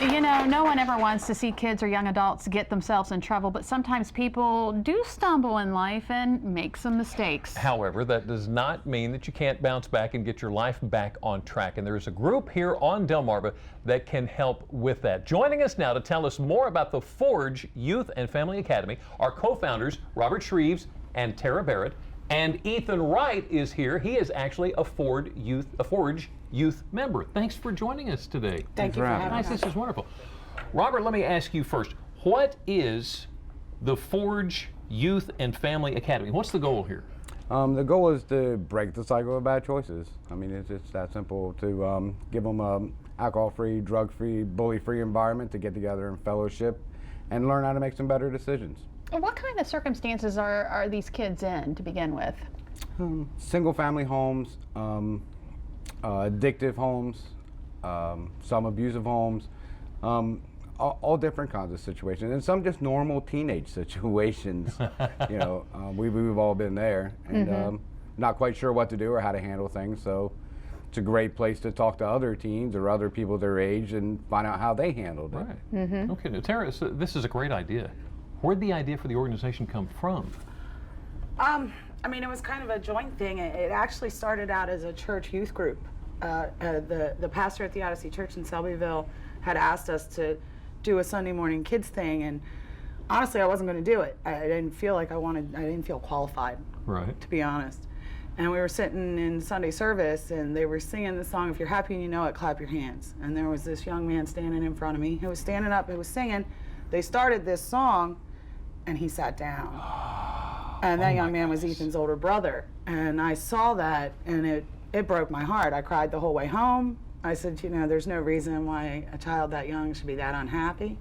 You know, no one ever wants to see kids or young adults get themselves in trouble, but sometimes people do stumble in life and make some mistakes. However, that does not mean that you can't bounce back and get your life back on track. And there is a group here on Delmarva that can help with that. Joining us now to tell us more about the Forge Youth and Family Academy are co-founders Robert Shreves and Tara Barrett. And Ethan Wright is here. He is actually a Forge Youth member. Thanks for joining us today. Thank you for having us. This is wonderful. Robert, let me ask you first. What is the Forge Youth and Family Academy? What's the goal here? The goal is to break the cycle of bad choices. I mean, it's just that simple to give them an alcohol-free, drug-free, bully-free environment to get together and fellowship and learn how to make some better decisions. What kind of circumstances are these kids in to begin with? Single-family homes, addictive homes, some abusive homes, all different kinds of situations, and some just normal teenage situations. You know, we've all been there, and not quite sure what to do or how to handle things. So it's a great place to talk to other teens or other people their age and find out how they handled it. Right. Okay, now, Tara, so this is a great idea. Where'd the idea for the organization come from? I mean, it was kind of a joint thing. It actually started out as a church youth group. The pastor at the Odyssey Church in Selbyville had asked us to do a Sunday morning kids thing, and honestly, I wasn't going to do it. I didn't feel like I didn't feel qualified, right, to be honest. And we were sitting in Sunday service, and they were singing the song, "If you're happy and you know it, clap your hands." And there was this young man standing in front of me who was standing up, who was singing. They started this song, and he sat down. And that young man was Ethan's older brother. And I saw that, and it broke my heart. I cried the whole way home. I said, you know, there's no reason why a child that young should be that unhappy.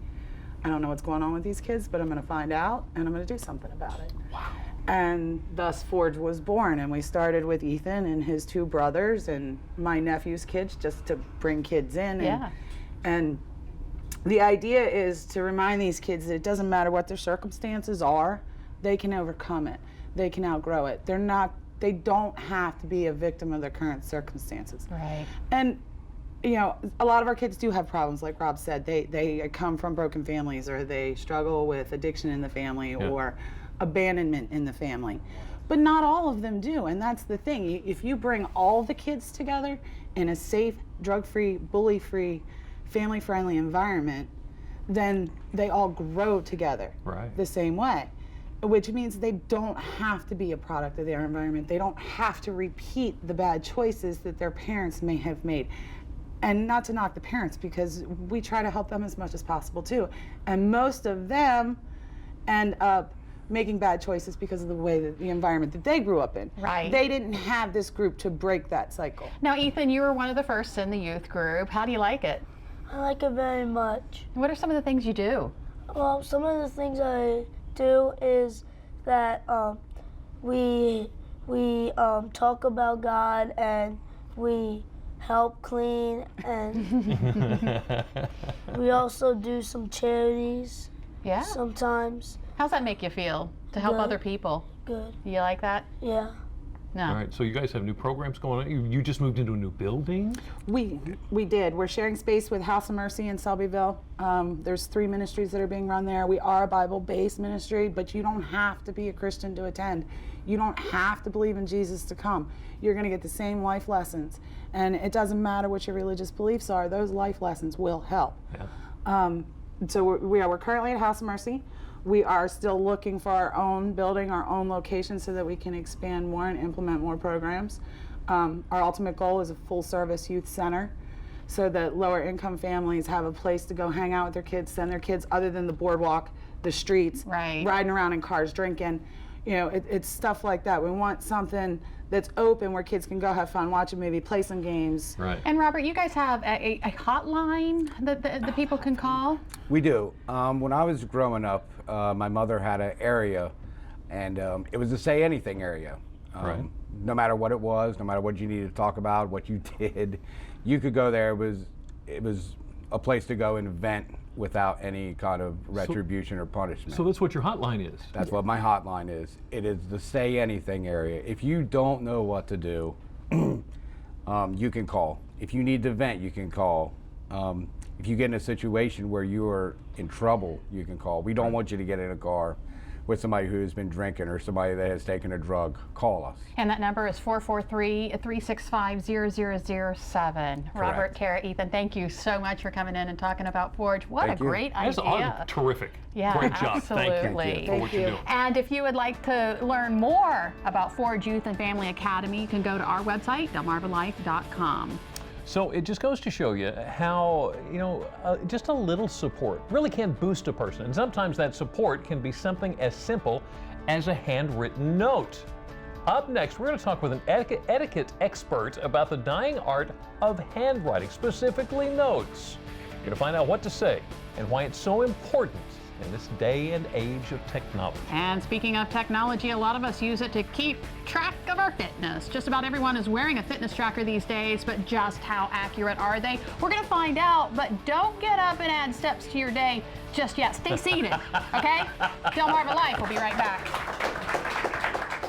I don't know what's going on with these kids, but I'm going to find out, and I'm going to do something about it. Wow. And doesForge was born, and we started with Ethan and his two brothers and my nephew's kids, just to bring kids in. And the idea is to remind these kids that it doesn't matter what their circumstances are, they can overcome it. They can outgrow it. They don't have to be a victim of their current circumstances. Right. And you know, a lot of our kids do have problems, like Rob said. They come from broken families, or they struggle with addiction in the family, or abandonment in the family. But not all of them do, and that's the thing. If you bring all the kids together in a safe, drug-free, bully-free, family-friendly environment, then they all grow together the same way, which means they don't have to be a product of their environment. They don't have to repeat the bad choices that their parents may have made. And not to knock the parents, because we try to help them as much as possible too. And most of them end up making bad choices because of the way that the environment that they grew up in. Right. They didn't have this group to break that cycle. Now, Ethan, you were one of the first in the youth group. How do you like it? I like it very much. What are some of the things you do? Well, some of the things I do is that we talk about God, and we help clean, and we also do some charities sometimes. How's that make you feel, to help other people? Good. You like that? Yeah. No. All right, so you guys have new programs going on. You just moved into a new building? We did. We're sharing space with House of Mercy in Selbyville. There's 3 ministries that are being run there. We are a Bible-based ministry, but you don't have to be a Christian to attend. You don't have to believe in Jesus to come. You're going to get the same life lessons. And it doesn't matter what your religious beliefs are, those life lessons will help. So we're currently at House of Mercy. We are still looking for our own building, our own location, so that we can expand more and implement more programs. Our ultimate goal is a full-service youth center, so that lower-income families have a place to go hang out with their kids, send their kids other than the boardwalk, the streets, riding around in cars, drinking. You know, it's stuff like that. We want something that's open where kids can go have fun, watch a movie, play some games. Right. And Robert, you guys have a hotline that the people can call? We do. When I was growing up, my mother had an area, and it was a say anything area. No matter what it was, no matter what you needed to talk about, what you did, you could go there. It was a place to go and vent without any kind of retribution or punishment. So that's what your hotline is? That's what my hotline is. It is the say anything area. If you don't know what to do, you can call. If you need to vent, you can call. If you get in a situation where you are in trouble, you can call. We don't want you to get in a car with somebody who has been drinking or somebody that has taken a drug. Call us. And that number is 443-365-0007. Robert, Kara, Ethan, thank you so much for coming in and talking about Forge. What Thank a you. great That's idea. terrific. Yeah, Great job. absolutely. Thank you for what you're doing. And if you would like to learn more about Forge Youth and Family Academy, you can go to our website, delmarvalife.com. So it just goes to show you how, just a little support really can boost a person. And sometimes that support can be something as simple as a handwritten note. Up next, we're going to talk with an etiquette expert about the dying art of handwriting, specifically notes. You're going to find out what to say and why it's so important in this day and age of technology. And speaking of technology, a lot of us use it to keep track of our fitness. Just about everyone is wearing a fitness tracker these days, but just how accurate are they? We're going to find out, but don't get up and add steps to your day just yet. Stay seated, okay? Delmarva Life will be right back.